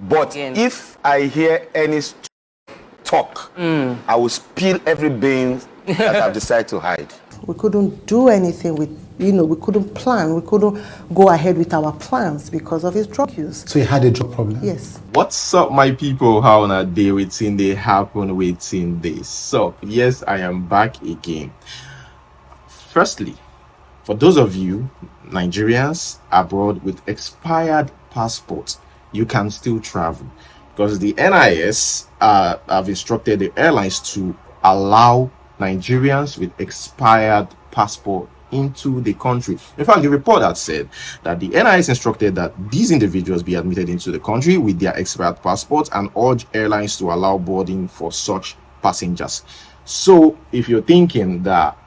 But if I hear any talk, I will spill every bean that I've decided to hide. We couldn't do anything with, we couldn't plan. We couldn't go ahead with our plans because of his drug use. So he had a drug problem? Yes. What's up, my people? How on a day within they happen within this? So, yes, I am back again. Firstly, for those of you Nigerians abroad with expired passports, you can still travel because the NIS have instructed the airlines to allow Nigerians with expired passport into the country. In fact, the report had said that the NIS instructed that these individuals be admitted into the country with their expired passports and urge airlines to allow boarding for such passengers. So if you're thinking that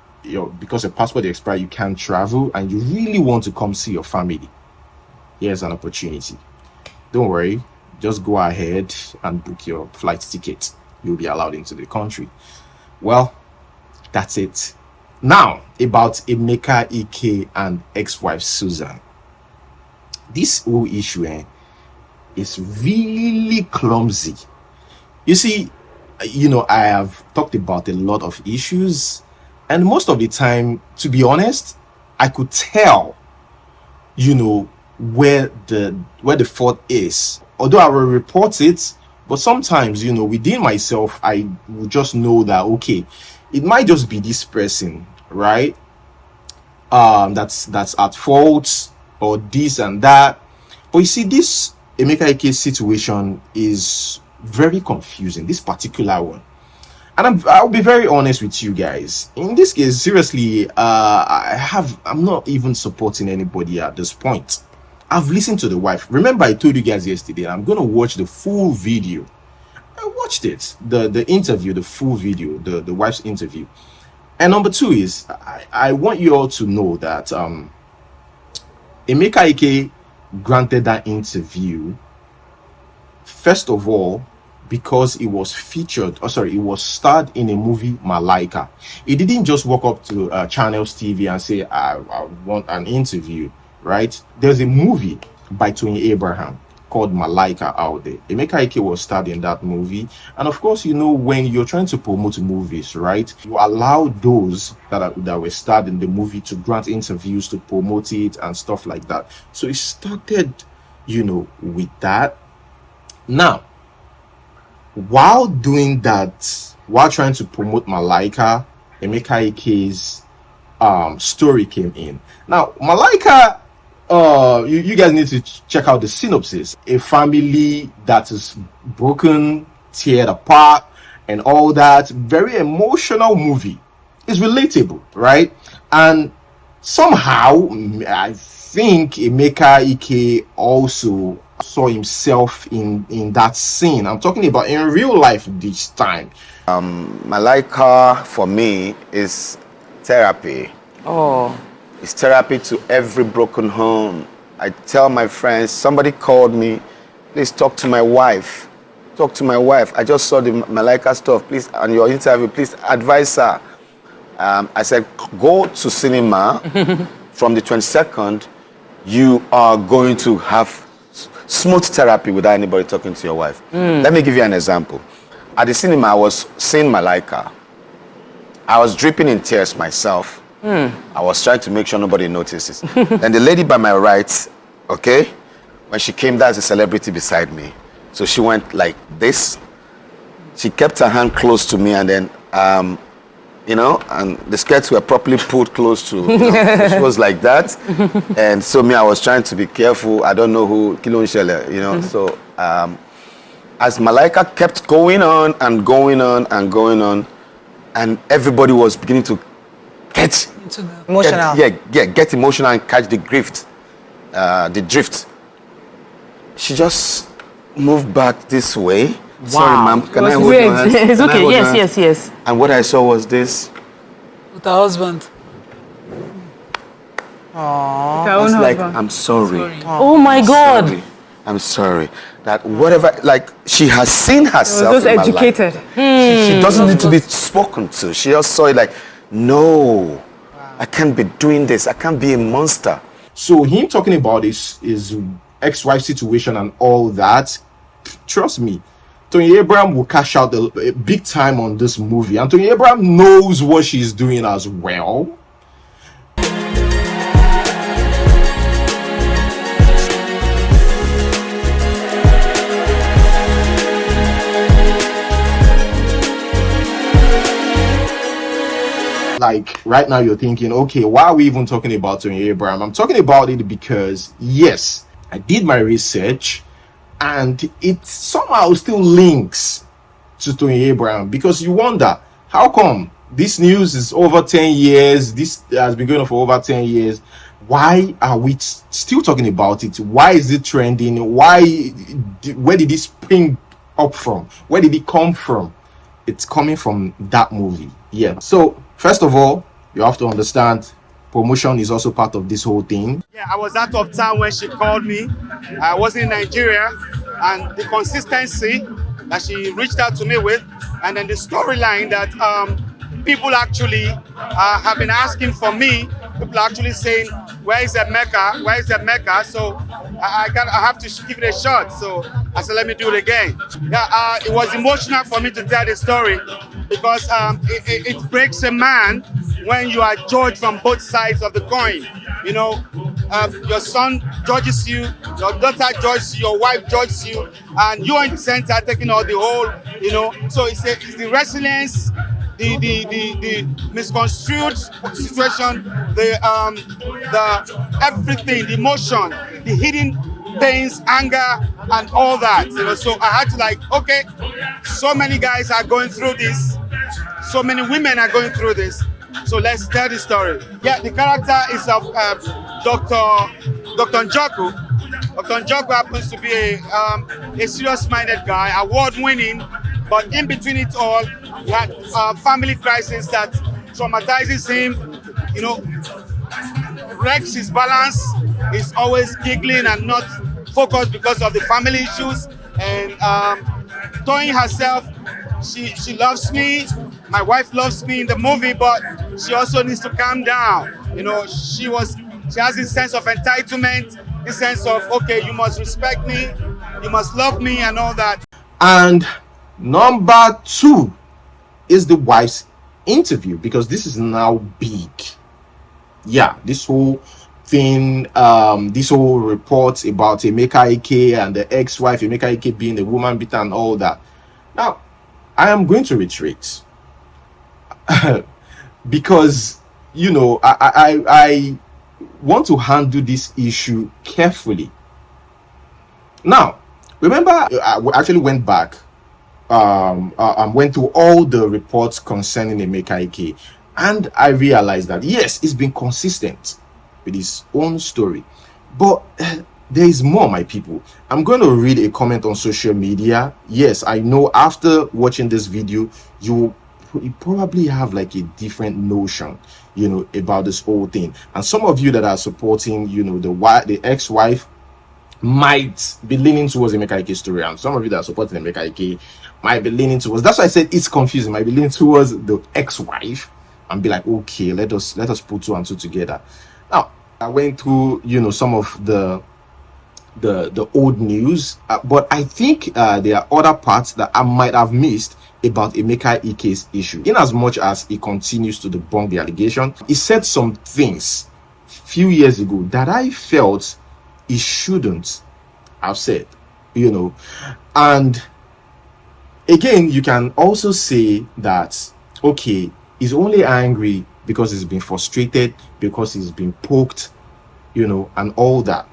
because your passport expired you can't travel and you really want to come see your family, here's an opportunity. Don't worry, just go ahead and book your flight ticket. You'll be allowed into the country. Well, that's it. Now, about Emeka Ike and ex-wife Susan. This whole issue is really clumsy. You see, I have talked about a lot of issues, and most of the time, to be honest, I could tell, where the fault is. Although I will report it, but sometimes, within myself, I will just know that, okay, it might just be this person, right? That's at fault, or this and that. But you see, this Emeka Ike situation is very confusing, this particular one. And I'll be very honest with you guys. In this case, seriously, I'm not even supporting anybody at this point. I've listened to the wife. Remember, I told you guys yesterday, I'm going to watch the full video. I watched it, the interview, the full video, the wife's interview. And number two is, I want you all to know that Emeka Ike granted that interview, first of all, because it was it was starred in a movie, Malaika. He didn't just walk up to Channels TV and say, I want an interview, right? There's a movie by Toyin Abraham called Malaika out there. Emeka Ike was starred in that movie. And of course, when you're trying to promote movies, right, you allow those that were starred in the movie to grant interviews to promote it and stuff like that. So it started, with that. Now, while doing that, while trying to promote Malaika, Emeka Ike's story came in. Now, Malaika, you guys need to check out the synopsis. A family that is broken, teared apart, and all that. Very emotional movie. It's relatable, right? And somehow, I think Emeka Ike also saw himself in that scene. I'm talking about in real life this time. Malaika, for me, is therapy. Oh. It's therapy to every broken home. I tell my friends, somebody called me, please talk to my wife. Talk to my wife. I just saw the Malaika stuff. Please, on your interview, please advise her. I said, go to cinema. From the 22nd, you are going to have smooth therapy without anybody talking to your wife. Let me give you an example. At the cinema, I was seeing Malaika. I was dripping in tears myself. I was trying to make sure nobody notices. Then the lady by my right, okay, when she came, there's a celebrity beside me. So she went like this. She kept her hand close to me, and then, and the skirts were properly pulled close to, so she was like that. And so I was trying to be careful. I don't know who, Kilo Nshele, So as Malaika kept going on and going on and going on, and everybody was beginning to get emotional. Get emotional and catch the drift. She just moved back this way. Wow. Sorry, ma'am. Can I hold your hand? It's okay. Yes. And what I saw was this. With her husband. Aww. I was like, I'm sorry. Oh my God. Sorry. I'm sorry. That whatever, like, she has seen herself. Just educated. She doesn't need to be spoken to. She just saw it like, no, I can't be doing this. I can't be a monster. So him talking about his ex-wife situation and all that, trust me, Toyin Abraham will cash out a big time on this movie, and Toyin Abraham knows what she's doing as well. Like right now you're thinking, okay, why are we even talking about Toyin Abraham? I'm talking about it because yes, I did my research and it somehow still links to Toyin Abraham, because you wonder, how come this news is over 10 years, this has been going on for over 10 years, why are we still talking about it? Why is it trending? Where did this spring up from? Where did it come from? It's coming from that movie. Yeah. So first of all, you have to understand promotion is also part of this whole thing. Yeah, I was out of town when she called me. I was in Nigeria, and the consistency that she reached out to me with, and then the storyline that people actually have been asking for me. People are actually saying, "Where is Emeka? Where is Emeka?" So I have to give it a shot. So I said, let me do it again. Yeah, it was emotional for me to tell the story, because it breaks a man when you are judged from both sides of the coin. You know, your son judges you, your daughter judges you, your wife judges you, and you're in the center taking all the whole, you know. So it's the resilience, the misconstrued situation, the everything, the emotion, the hidden pains, anger, and all that. You know, so I had to like, okay, so many guys are going through this, so many women are going through this. So let's tell the story. Yeah, the character is of Dr. Njoku. Dr. Njoku happens to be a serious-minded guy, award-winning, but in between it all, he had a family crisis that traumatizes him, you know, wrecks his balance. He's always giggling and not focused because of the family issues. And Toyin herself, she loves me. My wife loves me in the movie, but she also needs to calm down. You know, she has this sense of entitlement, this sense of, okay, you must respect me, you must love me, and all that. And number 2 is the wife's interview, because this is now big. Yeah, this whole thing, this whole report about Emeka Ike and the ex-wife Emeka Ike being a woman beater and all that. Now, I am going to retreat because, you know, I want to handle this issue carefully. Now, remember, I actually went back, went through all the reports concerning Emeka Ike, and I realized that yes, it's been consistent with his own story, but there is more, my people. I'm going to read a comment on social media. Yes, I know after watching this video, you probably have like a different notion, you know, about this whole thing. And some of you that are supporting, you know, the ex-wife might be leaning towards Emeka Ike's story, and some of you that are supporting Emeka Ike might be leaning towards, that's why I said it's confusing, might be leaning towards the ex-wife and be like, okay, let us put 2 and 2 together. Now, I went through, you know, some of the old news, but I think there are other parts that I might have missed about Emeka Ike's issue. In as much as he continues to debunk the allegation, he said some things a few years ago that I felt he shouldn't have said, you know. And again, you can also say that, okay, he's only angry because he's been frustrated, because he's been poked, you know, and all that.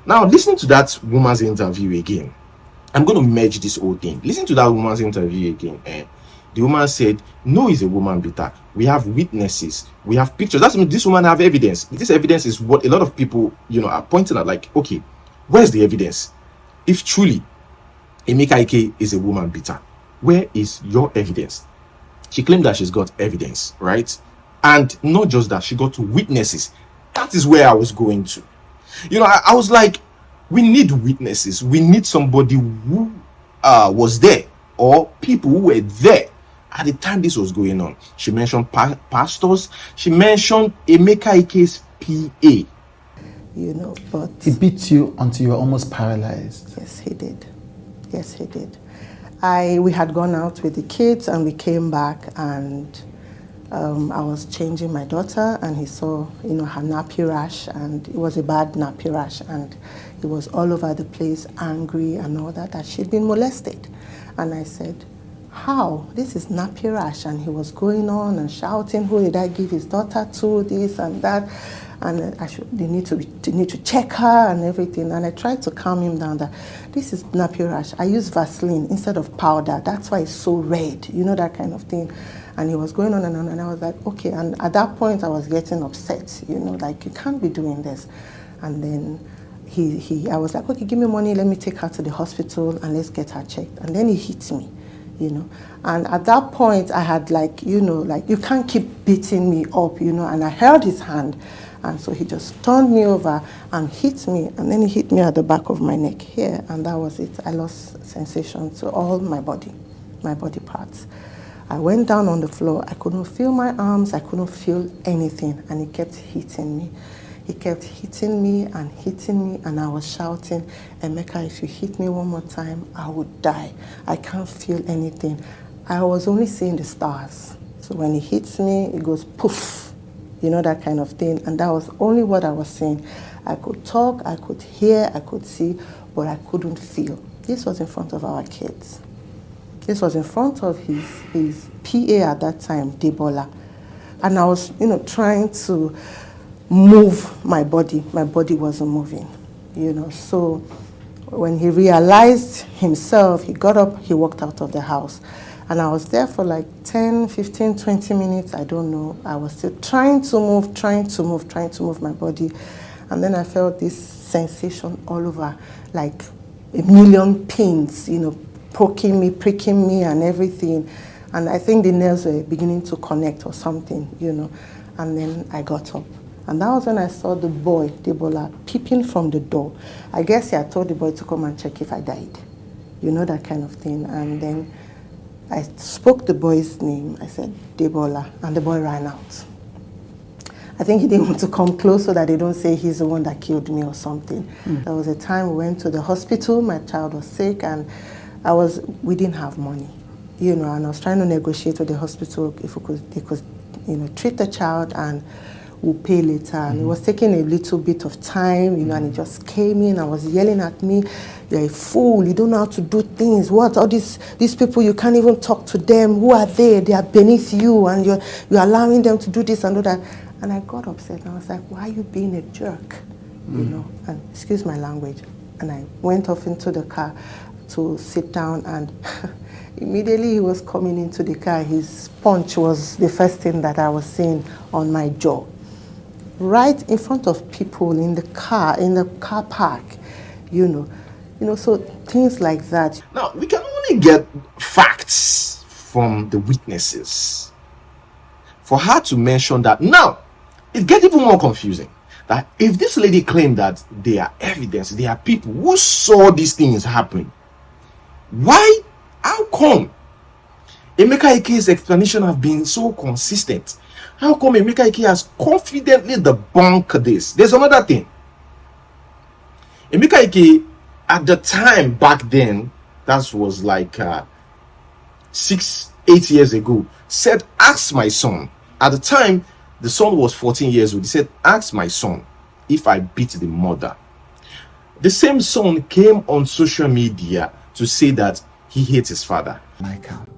Now, listen to that woman's interview again. I'm going to merge this whole thing. Listen to that woman's interview again. The woman said, no, he's a woman beater. We have witnesses. We have pictures. That means this woman have evidence. This evidence is what a lot of people, you know, are pointing at. Like, okay, where's the evidence? If truly Emeka Ike is a woman beater, where is your evidence? She claimed that she's got evidence, right? And not just that, she got witnesses. That is where I was going to. You know, I was like, we need witnesses. We need somebody who was there, or people who were there at the time this was going on. She mentioned pastors. She mentioned Emeka Ike's PA. You know, but He beat you until you were almost paralyzed. yes, he did. Yes, he did. We had gone out with the kids and we came back, and I was changing my daughter, and he saw, her nappy rash, and it was a bad nappy rash, and he was all over the place, angry and all that she'd been molested. And I said, how? This is nappy rash. And he was going on and shouting, who did I give his daughter to, this and that, and they need to check her and everything. And I tried to calm him down that this is nappy rash. I use Vaseline instead of powder. That's why it's so red, that kind of thing. And he was going on, and I was like, okay. And at that point, I was getting upset, like, you can't be doing this. And then I was like, okay, give me money, let me take her to the hospital and let's get her checked. And then he hit me, And at that point, I had like, you can't keep beating me up, and I held his hand. And so he just turned me over and hit me, and then he hit me at the back of my neck here, and that was it. I lost sensation to all my body parts. I went down on the floor. I couldn't feel my arms. I couldn't feel anything. And he kept hitting me. He kept hitting me, and I was shouting, Emeka, if you hit me one more time, I would die. I can't feel anything. I was only seeing the stars. So when he hits me, it goes poof, that kind of thing. And that was only what I was seeing. I could talk, I could hear, I could see, but I couldn't feel. This was in front of our kids. This was in front of his PA at that time, Debola. And I was, trying to move my body. My body wasn't moving, So when he realized himself, he got up, he walked out of the house. And I was there for like 10, 15, 20 minutes, I don't know. I was still trying to move my body. And then I felt this sensation all over, like a million pins, poking me, pricking me and everything. And I think the nerves were beginning to connect or something, And then I got up. And that was when I saw the boy, Debola, peeping from the door. I guess he had told the boy to come and check if I died. That kind of thing. And then I spoke the boy's name. I said, Debola, and the boy ran out. I think he didn't want to come close so that they don't say he's the one that killed me or something. There was a time we went to the hospital. My child was sick, and we didn't have money, and I was trying to negotiate with the hospital if they could, treat the child and we'll pay later. And it was taking a little bit of time, and he just came in and was yelling at me, you're a fool, you don't know how to do things. What, all these people, you can't even talk to them. Who are they? They are beneath you, and you're allowing them to do this and do that. And I got upset, and I was like, why are you being a jerk? And excuse my language. And I went off into the car to sit down, and immediately he was coming into the car. His punch was the first thing that I was seeing on my jaw. Right in front of people in the car park, so things like that. Now, we can only get facts from the witnesses. For her to mention that, now, it gets even more confusing. That if this lady claimed that there are evidence, there are people who saw these things happen, why? How come? Emeka Ike's explanation have been so consistent. How come Emeka Ike has confidently debunked this? There's another thing. Emeka Ike, at the time back then, that was like 6-8 years ago, said, ask my son. At the time, the son was 14 years old. He said, ask my son if I beat the mother. The same son came on social media to say that he hates his father.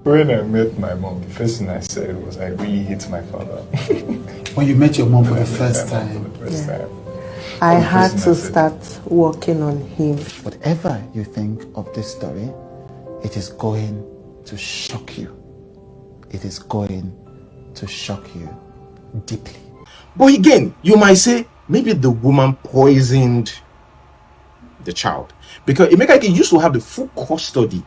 When I met my mom, the first thing I said was I really hate my father. When you met your mom for the first time? I had to start working on him. Whatever you think of this story, it is going to shock you. It is going to shock you deeply. But again, you might say, maybe the woman poisoned the child. Because Emeka Ike used to have the full custody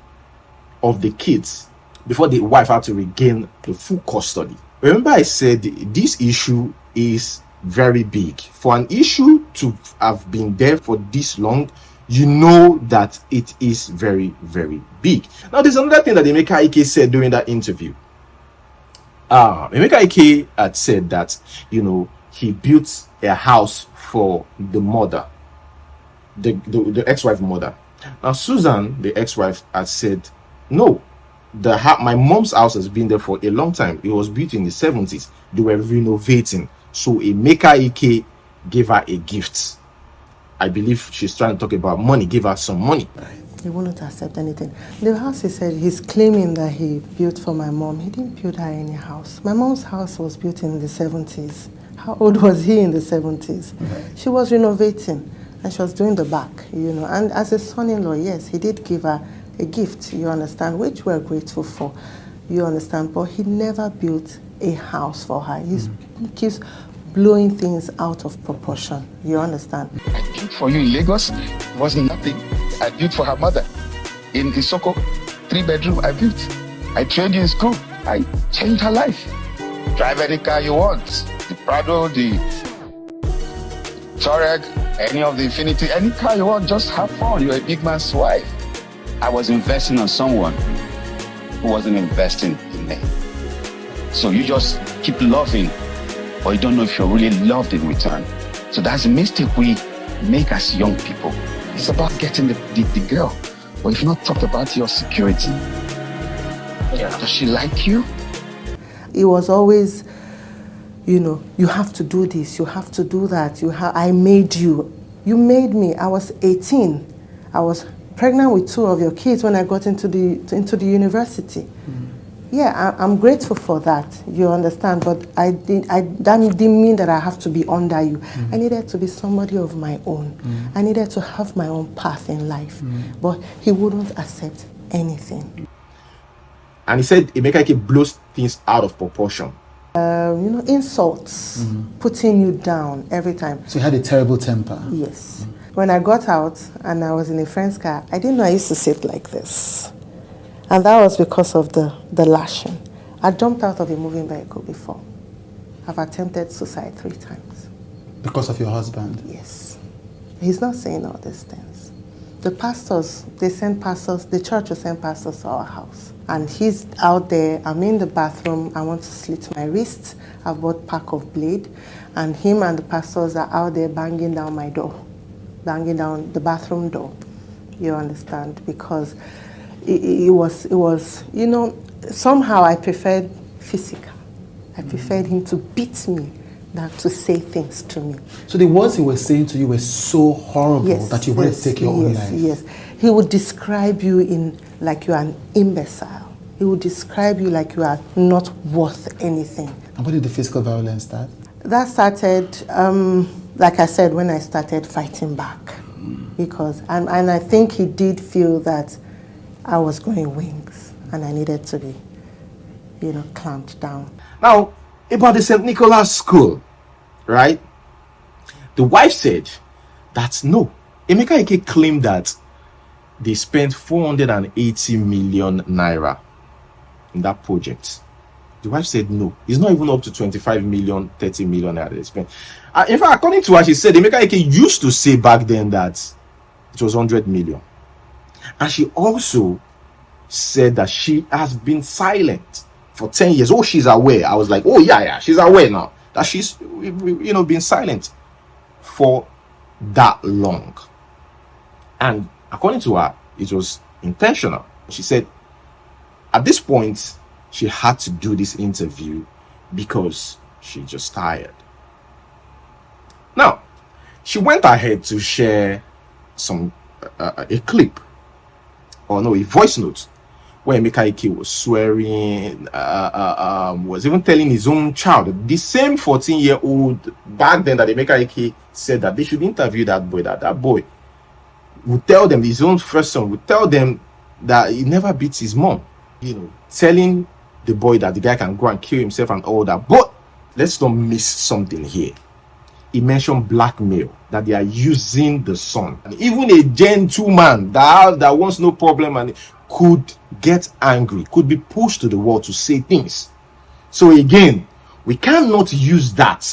of the kids before the wife had to regain the full custody. Remember I said this issue is very big. For an issue to have been there for this long, you know that it is very, very big. Now there's another thing that Emeka Ike said during that interview. Emeka Ike had said that, he built a house for the mother, the ex-wife mother. Now, Susan, the ex-wife, had said, no, my mom's house has been there for a long time. It was built in the 70s. They were renovating. So Emeka Ike gave her a gift. I believe she's trying to talk about money, give her some money. He wouldn't accept anything. The house, he said, he's claiming that he built for my mom. He didn't build her any house. My mom's house was built in the 70s. How old was he in the 70s? She was renovating and she was doing the back, And as a son-in-law, yes, he did give her a gift, you understand, which we're grateful for, you understand. But he never built a house for her. He keeps blowing things out of proportion, you understand. I built for you in Lagos, it wasn't nothing. I built for her mother in Isoko, 3-bedroom I built. I trained you in school. I changed her life. Drive any car you want. The Prado, the Touareg, any of the Infinity, any car you want, just have fun. You're a big man's wife. I was investing on someone who wasn't investing in me. So you just keep loving, but you don't know if you're really loved in return. So that's a mistake we make as young people. It's about getting the girl. But you've not talked about your security. Does she like you? It was always, you have to do this, you have to do that. I made you. You made me. I was 18. I was pregnant with 2 of your kids when I got into the university. Yeah, I'm grateful for that, you understand, but that didn't mean that I have to be under you. I needed to be somebody of my own. I needed to have my own path in life, but he wouldn't accept anything. And he said Emeka blows things out of proportion. Insults, putting you down every time. So you had a terrible temper? Yes. When I got out and I was in a friend's car, I didn't know I used to sit like this. And that was because of the lashing. I jumped out of a moving vehicle before. I've attempted suicide 3 times. Because of your husband? Yes. He's not saying all these things. The pastors, the church will send pastors to our house. And he's out there, I'm in the bathroom, I want to slit my wrist. I've bought pack of blade. And him and the pastors are out there banging down my door. Banging down the bathroom door. You understand? Because it was, somehow I preferred physical. I preferred him to beat me than to say things to me. So the words he was saying to you were so horrible that you wanted to take your own life? Yes. He would describe you like you are an imbecile. He would describe you like you are not worth anything. And when did the physical violence start? That started, like I said, when I started fighting back. And I think he did feel that I was growing wings and I needed to be, clamped down. Now, about the St. Nicholas School, right? The wife said that no. Emeka Ike claimed that they spent 480 million naira in that project. The wife said no. It's not even up to 25 million, 30 million naira they spent. In fact, according to her, she said Emeka Ike used to say back then that it was 100 million. And she also said that she has been silent for 10 years. Oh, she's aware. I was like, oh, yeah, she's aware now that she's, been silent for that long. And according to her, it was intentional. She said at this point, she had to do this interview because she's just tired. Now, she went ahead to share a clip, a voice note, where Emeka Ike was swearing, was even telling his own child, the same 14-year-old back then that Emeka Ike said that they should interview that boy, that boy would tell them, his own first son would tell them that he never beats his mom, telling the boy that the guy can go and kill himself and all that. But let's not miss something here. He mentioned blackmail, that they are using the son. And even a gentleman that wants no problem and could get angry, could be pushed to the wall to say things. So again, we cannot use that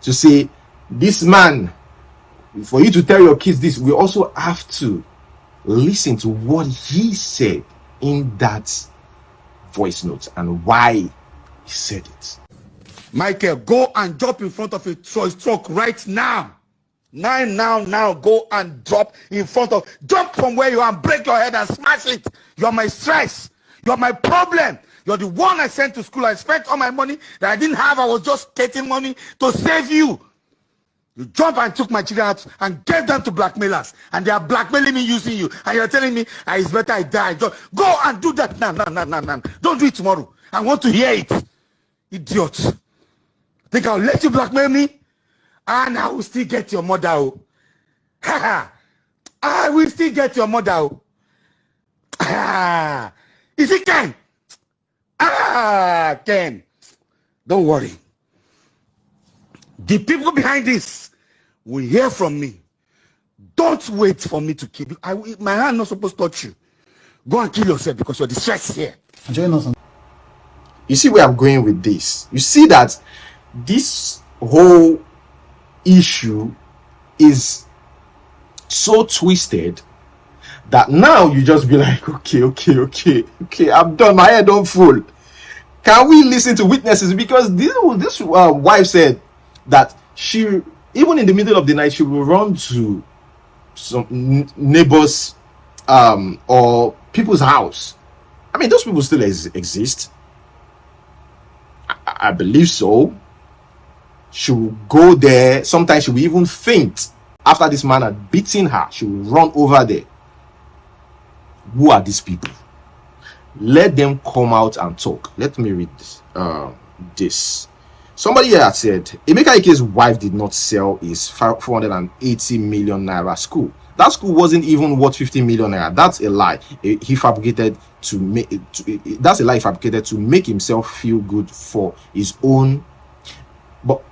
to say, this man, for you to tell your kids this, we also have to listen to what he said in that voice note and why he said it. Michael, go and jump in front of a truck right now. Now, go and drop jump from where you are and break your head and smash it. You're my stress. You're my problem. You're the one I sent to school. I spent all my money that I didn't have. I was just getting money to save you. You jump and took my children out and gave them to blackmailers. And they are blackmailing me using you. And you're telling me, it's better I die. Just go and do that now. Don't do it tomorrow. I want to hear it. Idiot. Think I'll let you blackmail me? And I will still get your mother. Oh. I will still get your mother. Oh. Is it Ken? Ken. Don't worry. The people behind this will hear from me. Don't wait for me to kill you. My hand not supposed to touch you. Go and kill yourself because you're distressed here. You see where I'm going with this? You see that this whole issue is so twisted that now you just be like, okay, I'm done. My head don't full. Can we listen to witnesses? Because this wife said that she, even in the middle of the night, she will run to some neighbors or people's house. I mean, those people still exist. I believe so. She will go there. Sometimes she will even faint after this man had beaten her. She will run over there. Who are these people? Let them come out and talk. Let me read this. Somebody here said Emeka Ike's wife did not sell his 480 million naira school. That school wasn't even worth 50 million naira. That's a lie. He fabricated to make. That's a lie he fabricated to make himself feel good for his own. But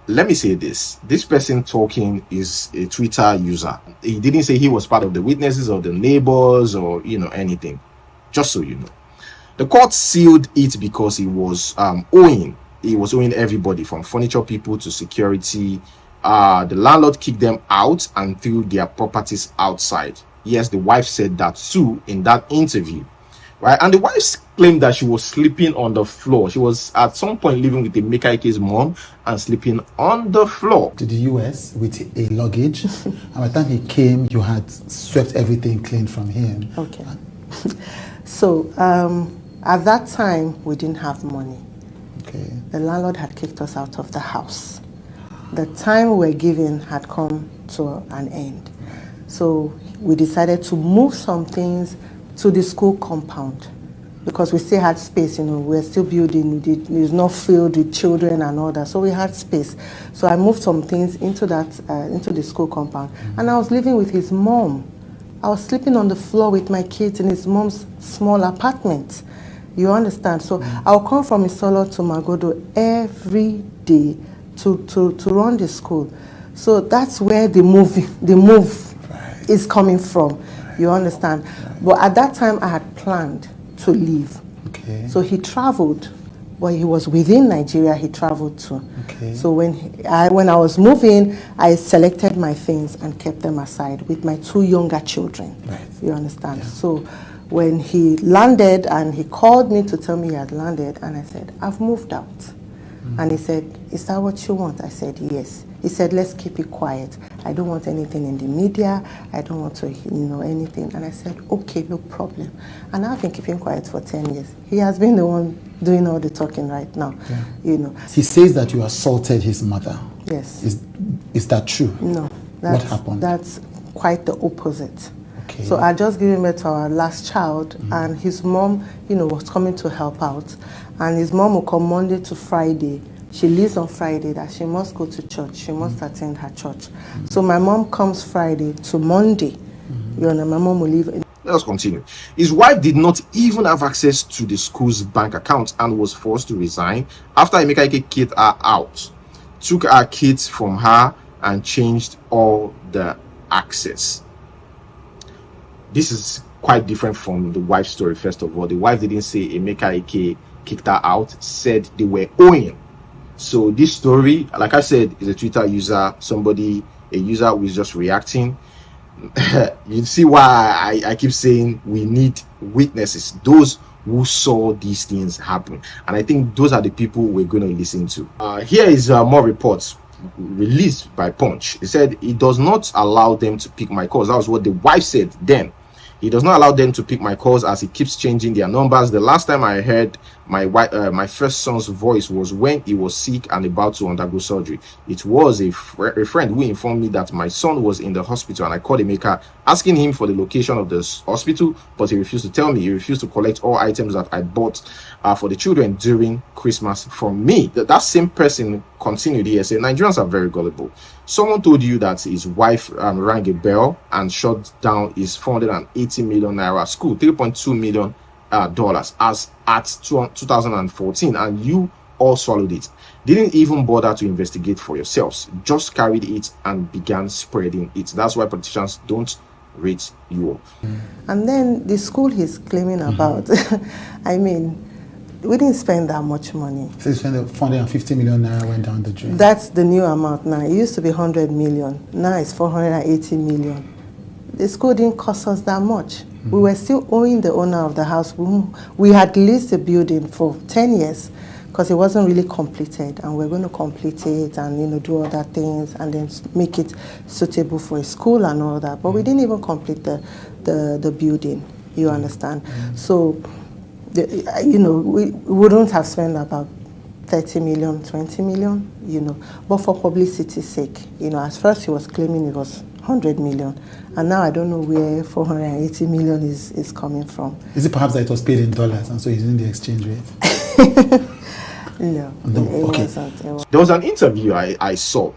let me say this. This person talking is a Twitter user. He didn't say he was part of the witnesses or the neighbors or anything. Just so you know. The court sealed it because he was owing. He was owing everybody from furniture people to security. The landlord kicked them out and threw their properties outside. Yes, the wife said that too in that interview. Right? And the wife claimed that she was sleeping on the floor. She was at some point living with Emeka Ike's mom and sleeping on the floor. To the US with a luggage. And by the time he came, you had swept everything clean from him. Okay. So at that time, we didn't have money. Okay. The landlord had kicked us out of the house. The time we were given had come to an end. So we decided to move some things to the school compound because we still had space, we're still building. It was not filled with children and all that, so we had space. So I moved some things into the school compound, and I was living with his mom. I was sleeping on the floor with my kids in his mom's small apartment. You understand? So I'll come from Isolo to Magodo every day to run the school. So that's where the move is coming from. You understand? But at that time, I had planned to leave. Okay. So he traveled, but he was within Nigeria. He traveled to. Okay. So when I was moving, I selected my things and kept them aside with my 2 younger children. Right. You understand? Yeah. So when he landed and he called me to tell me he had landed, and I said, I've moved out. And he said, is that what you want? I said, yes. He said, let's keep it quiet. I don't want anything in the media. I don't want to anything. And I said, okay, no problem. And I've been keeping quiet for 10 years. He has been the one doing all the talking right now. Yeah. He says that you assaulted his mother. Yes. Is that true? No. What happened? That's quite the opposite. Okay. So I just gave birth to our last child, and his mom, was coming to help out. And his mom will come Monday to Friday. She leaves on Friday that she must go to church. She must attend her church. So my mom comes Friday to Monday. My mom will leave. Let us continue. His wife did not even have access to the school's bank account and was forced to resign after Emeka Ike kicked her out, took her kids from her, and changed all the access. This is quite different from the wife's story. First of all, the wife didn't say Emeka Ike kicked her out, said they were owing. So this story, like I said, is a Twitter user, a user who is just reacting. You see why I keep saying we need witnesses, those who saw these things happen. And I think those are the people we're going to listen to. Here is more reports. released by Punch. He said he does not allow them to pick my calls. That was what the wife said then. He does not allow them to pick my calls as he keeps changing their numbers. The last time I heard my first son's voice was when he was sick and about to undergo surgery. It was a friend who informed me that my son was in the hospital, and I called Emeka asking him for the location of the hospital, but he refused to tell me. He refused to collect all items that I bought for the children during Christmas from me. That same person continued here, saying Nigerians are very gullible. Someone told you that his wife rang a bell and shut down his 480 million naira school, $3.2 million as at 2014, and you all swallowed it. Didn't even bother to investigate for yourselves, just carried it and began spreading it. That's why politicians don't rate you up. And then the school he's claiming about, I mean, we didn't spend that much money. So you spent 450 million naira went down the drain. That's the new amount now. It used to be 100 million. Now it's 480 million. The school didn't cost us that much. We were still owing the owner of the house. We had leased the building for 10 years because it wasn't really completed, and we're going to complete it and do other things and then make it suitable for a school and all that. But we didn't even complete the building. You understand? So. We wouldn't have spent about 30 million, 20 million, but for publicity's sake, at first he was claiming it was 100 million, and now I don't know where 480 million is coming from. Is it perhaps that it was paid in dollars and so he's in the exchange rate? No, okay. Wasn't. There was an interview I saw,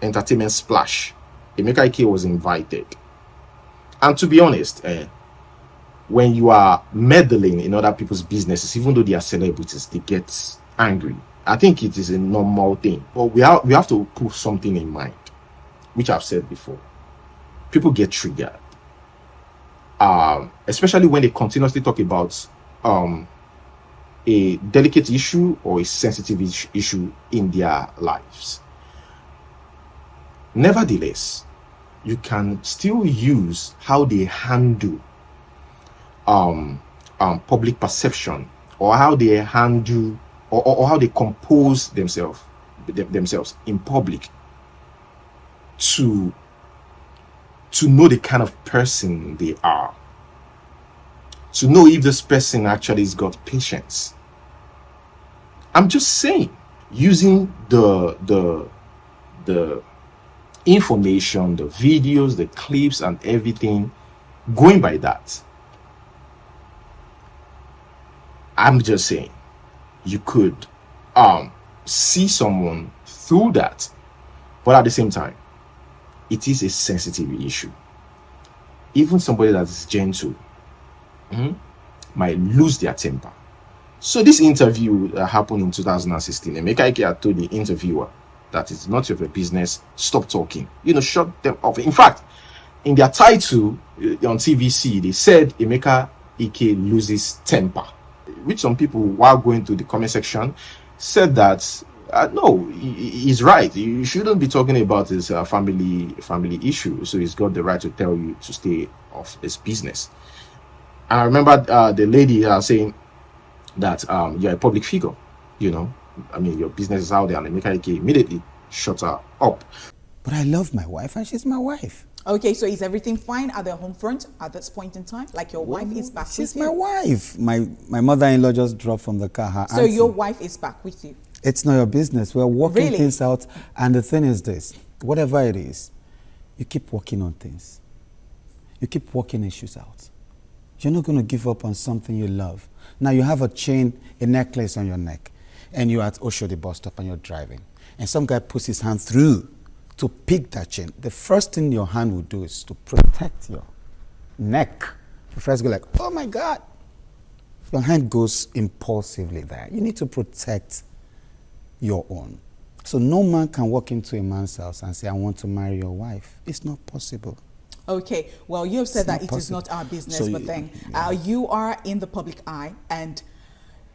Entertainment Splash. Emeka was invited, and to be honest, when you are meddling in other people's businesses, even though they are celebrities, they get angry. I think it is a normal thing. But we have to put something in mind, which I've said before. People get triggered, especially when they continuously talk about a delicate issue or a sensitive issue in their lives. Nevertheless, you can still use how they handle public perception, or how they handle or how they compose themselves in public to know the kind of person they are, to know if this person actually has got patience. I'm just saying, using the information, the videos, the clips and everything, going by that, I'm just saying, you could see someone through that, but at the same time, it is a sensitive issue. Even somebody that is gentle might lose their temper. So this interview happened in 2016. Emeka told the interviewer that it's not your business, stop talking. Shut them off. In fact, in their title on TVC, they said Emeka loses temper, which some people, while going to the comment section, said that no, he's right. You shouldn't be talking about his family issue. So he's got the right to tell you to stay off his business. And I remember the lady saying that you're a public figure. Your business is out there, and Emeka immediately shut her up. But I love my wife, and she's my wife. Okay, so is everything fine at the home front at this point in time? Like your wife is back with you? She's my wife. My mother-in-law just dropped from the car. So your wife is back with you? It's not your business. We're working things out. And the thing is this, whatever it is, you keep working on things. You keep working issues out. You're not going to give up on something you love. Now you have a necklace on your neck, and you're at Oshodi bus stop and you're driving. And some guy puts his hand through to pick that chain. The first thing your hand will do is to protect your neck. You first go like, oh my God. Your hand goes impulsively there. You need to protect your own. So no man can walk into a man's house and say, I want to marry your wife. It's not possible. Okay, well, you have said that it is not our business, so but then you are in the public eye, and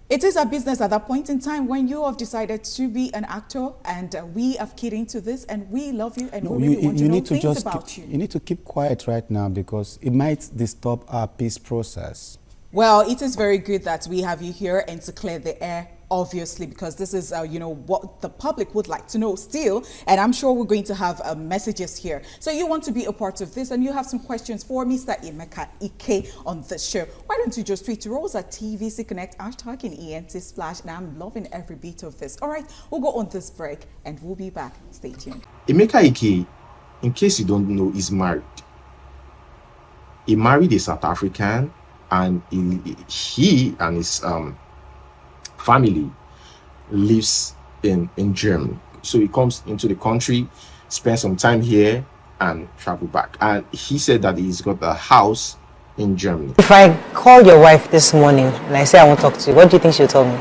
it is our business at that point in time when you have decided to be an actor, and we have keyed into this, and we love you, and we really want to know things about you. You need to keep quiet right now because it might disturb our peace process. Well, it is very good that we have you here and to clear the air obviously, because this is, you know, what the public would like to know still. And I'm sure we're going to have messages here. So you want to be a part of this and you have some questions for Mr. Emeka Ike on this show. Why don't you just tweet to Rose at TVC Connect, hashtag in ENT Splash. And I'm loving every bit of this. All right, we'll go on this break and we'll be back. Stay tuned. Emeka Ike, in case you don't know, is married. He married a South African, and he and his family lives in Germany. So he comes into the country, spends some time here, and travel back. And he said that he's got a house in Germany. If I call your wife this morning and I say I want to talk to you, what do you think she'll tell me?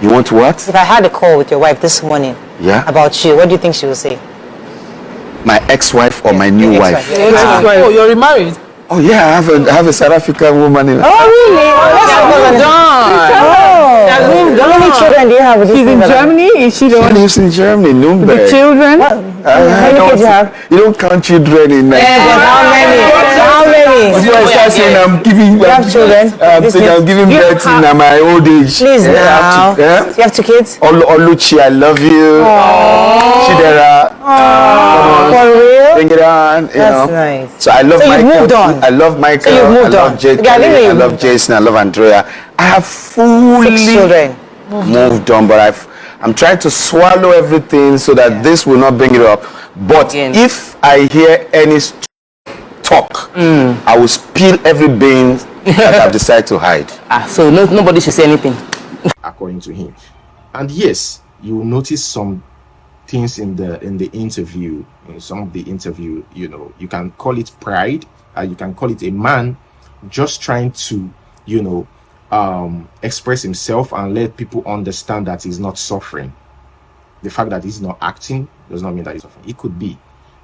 You want what? If I had a call with your wife this morning about you, what do you think she will say? My ex-wife or my new wife? Oh, you're remarried? Oh yeah, I have a South African woman in. Oh really? How many children do you have with this? She's in Germany? Is she the one? She lives in Germany, Nuremberg. The children? How many kids you have? You don't count children in Nigeria. How many? How many? Before I start saying I'm giving children? I'm giving birth in my old age. Please now. You have 2 kids? Oluchi, I love you. Chidera. For real? Bring it on. That's nice. So I love so Michael. You've moved on. I love Michael. So you've moved I love on. Jake. I love Jason. I love Andrea. I have fully 6 children. moved on, but I'm trying to swallow everything so that this will not bring it up. But if I hear any talk, I will spill every bean that I've decided to hide. So nobody should say anything. According to him. And yes, you will notice some things in the interview, in some of the interview, you know, you can call it pride, you can call it a man just trying to, you know, express himself and let people understand that he's not suffering. The fact that he's not acting does not mean that he's suffering. It could be.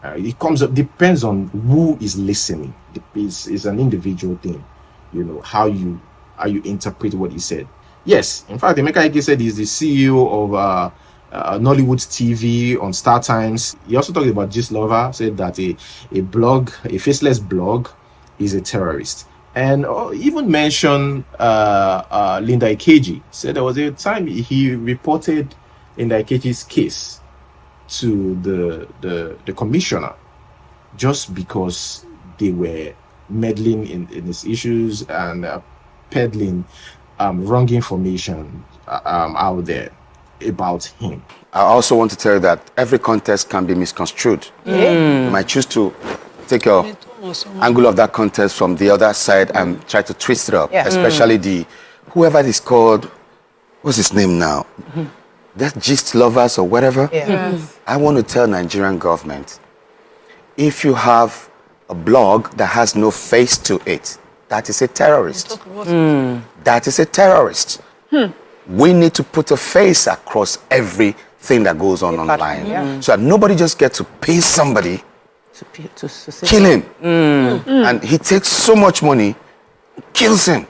It depends on who is listening. It's an individual thing, you know, how you interpret what he said. Yes, in fact, Emeka Ike said he's the CEO of Nollywood TV on Star Times. He also talked about Gist Lover, said that a faceless blog, is a terrorist. And even mentioned Linda Ikeji. Said there was a time he reported Linda Ikeji's case to the commissioner just because they were meddling in his issues and peddling wrong information out there about him. I also want to tell you that every contest can be misconstrued. You might choose to take your angle of that contest from the other side and try to twist it up, especially whoever is called, what's his name now? That Gist Lovers or whatever. I want to tell Nigerian government, if you have a blog that has no face to it, that is a terrorist. That is a terrorist. We need to put a face across everything that goes on online, so that nobody just gets to pay somebody to kill him. And he takes so much money, kills him.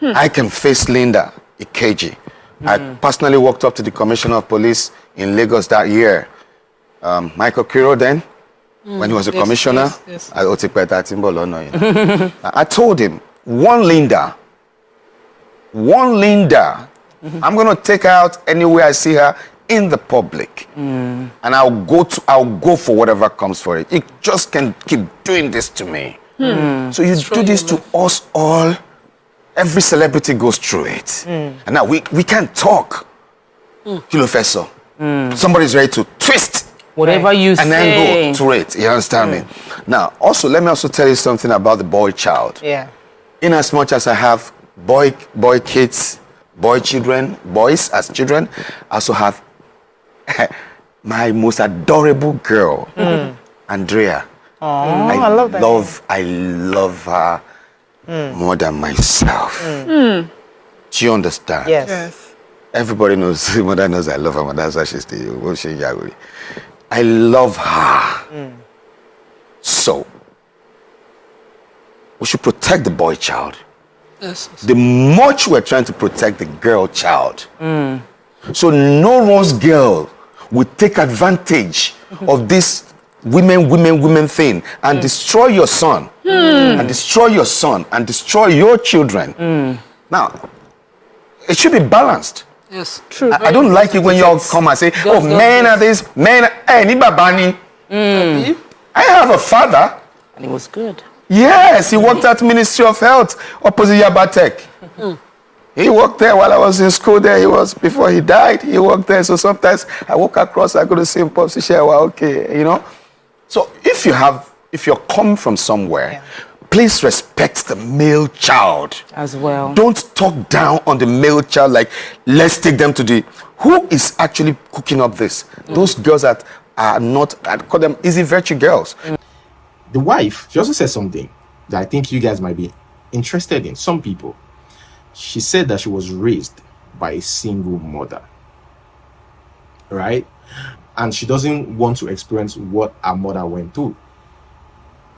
I can face Linda Ikeji. I personally walked up to the commissioner of police in Lagos that year, Michael Kiro then, when he was a commissioner. I told him, one Linda, I'm going to take her out anywhere I see her in the public, and I'll go for whatever comes for it. You just can keep doing this to me. So you do this to us all. Every celebrity goes through it, and now we can't talk. Professor, somebody's ready to twist whatever you say and then go to it. You understand me? Now, also let me also tell you something about the boy child. In as much as I have boy kids, boys as children, I also have my most adorable girl, Andrea. I love that. I love her more than myself. Do you understand? Yes. Everybody knows, mother knows I love her, but that's why she's the I love her. So, we should protect the boy child. The much we're trying to protect the girl child. So no one's girl will take advantage of this women thing and destroy your son, and destroy your children. Now, it should be balanced. Yes, true. I don't like it when y'all come and say, oh, men are this, men are... Hey, ni babani. I have a father. And it was good. Yes, he worked at Ministry of Health, opposite Yabatek. He worked there while I was in school there. Before he died, he worked there. So sometimes I walk across, I go to see him, Pops, share, well, okay, you know. So if you're come from somewhere, please respect the male child. As well. Don't talk down on the male child like, let's take them to the... Who is actually cooking up this? Those girls that are not, I call them easy virtue girls. The wife, she also said something that I think you guys might be interested in. Some people. She said that she was raised by a single mother. Right? And she doesn't want to experience what her mother went through.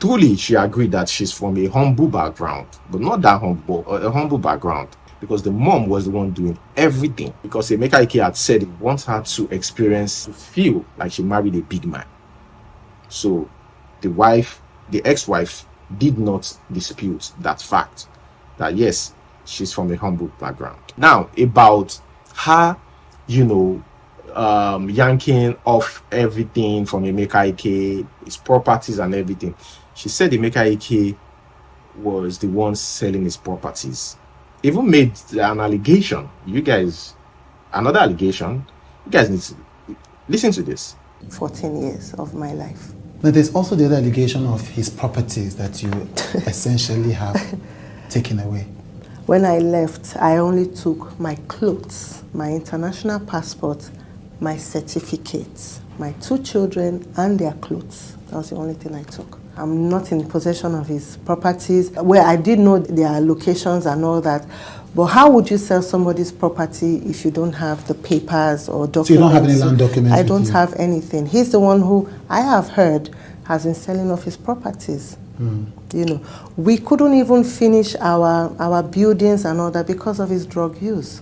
Truly, she agreed that she's from a humble background, but not that humble, a humble background, because the mom was the one doing everything. Because Emeka Ike had said he wants her to experience, to feel like she married a big man. So the ex-wife did not dispute that fact, that yes, she's from a humble background. Now, about her, yanking off everything from Emeka Ike, his properties and everything. She said Emeka Ike was the one selling his properties. Even made an allegation. Another allegation. You guys need to listen to this. 14 years of my life. But there's also the other allegation of his properties that you essentially have taken away. When I left, I only took my clothes, my international passport, my certificates, my 2 children and their clothes. That was the only thing I took. I'm not in possession of his properties, where I did know their locations and all that. But how would you sell somebody's property if you don't have the papers or documents? So you don't have any land documents? I don't have anything. He's the one who, I have heard, has been selling off his properties. We couldn't even finish our buildings and all that because of his drug use.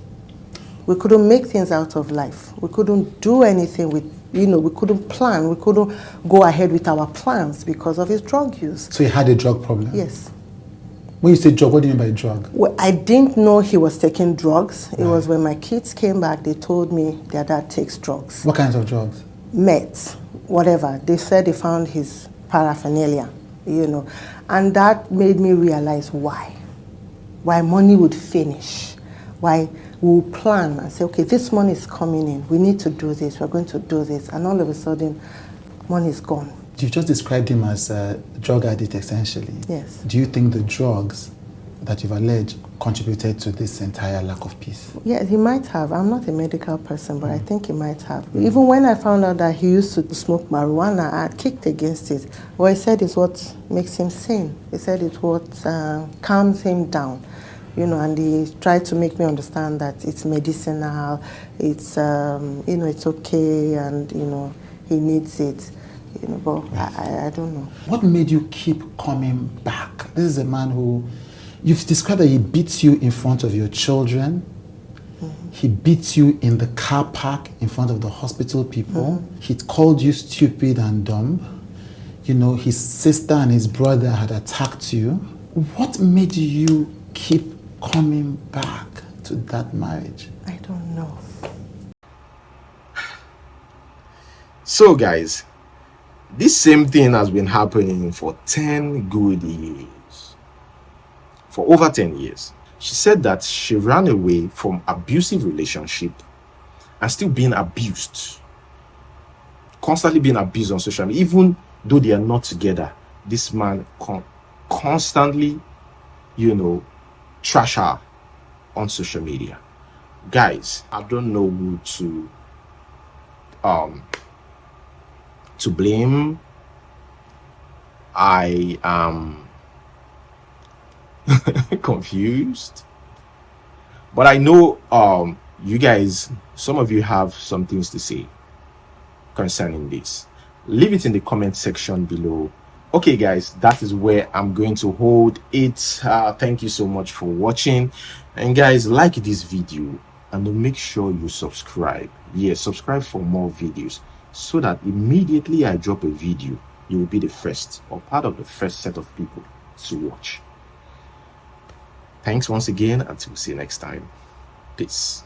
We couldn't make things out of life. We couldn't do anything with, we couldn't plan. We couldn't go ahead with our plans because of his drug use. So he had a drug problem? Yes. When you say drug, what do you mean by drug? Well, I didn't know he was taking drugs. It was when my kids came back, they told me their dad takes drugs. What kinds of drugs? Meds, whatever. They said they found his paraphernalia, And that made me realize why money would finish, why we'll plan and say, okay, this money is coming in, we need to do this, we're going to do this, and all of a sudden, money is gone. You've just described him as a drug addict, essentially. Yes. Do you think the drugs that you've alleged contributed to this entire lack of peace? Yeah, he might have. I'm not a medical person, but I think he might have. Even when I found out that he used to smoke marijuana, I kicked against it. What he said is what makes him sane. He said it's what calms him down. And he tried to make me understand that it's medicinal, it's, it's okay, and, he needs it. But I don't know. What made you keep coming back? This is a man who, you've described that he beats you in front of your children. He beats you in the car park in front of the hospital people. He called you stupid and dumb. His sister and his brother had attacked you. What made you keep coming back to that marriage? I don't know. So guys, this same thing has been happening for 10 good years. For over 10 years. She said that she ran away from abusive relationship and still being abused. Constantly being abused on social media. Even though they are not together, this man constantly, trash her on social media. Guys, I don't know who to blame. I am confused, but I know you guys, some of you have some things to say concerning this. Leave it in the comment section below. Okay guys, that is where I'm going to hold it. Thank you so much for watching, and guys, like this video and make sure you subscribe. Yes, subscribe for more videos, so that immediately I drop a video, you will be the first or part of the first set of people to watch. Thanks once again, until we see you next time. Peace.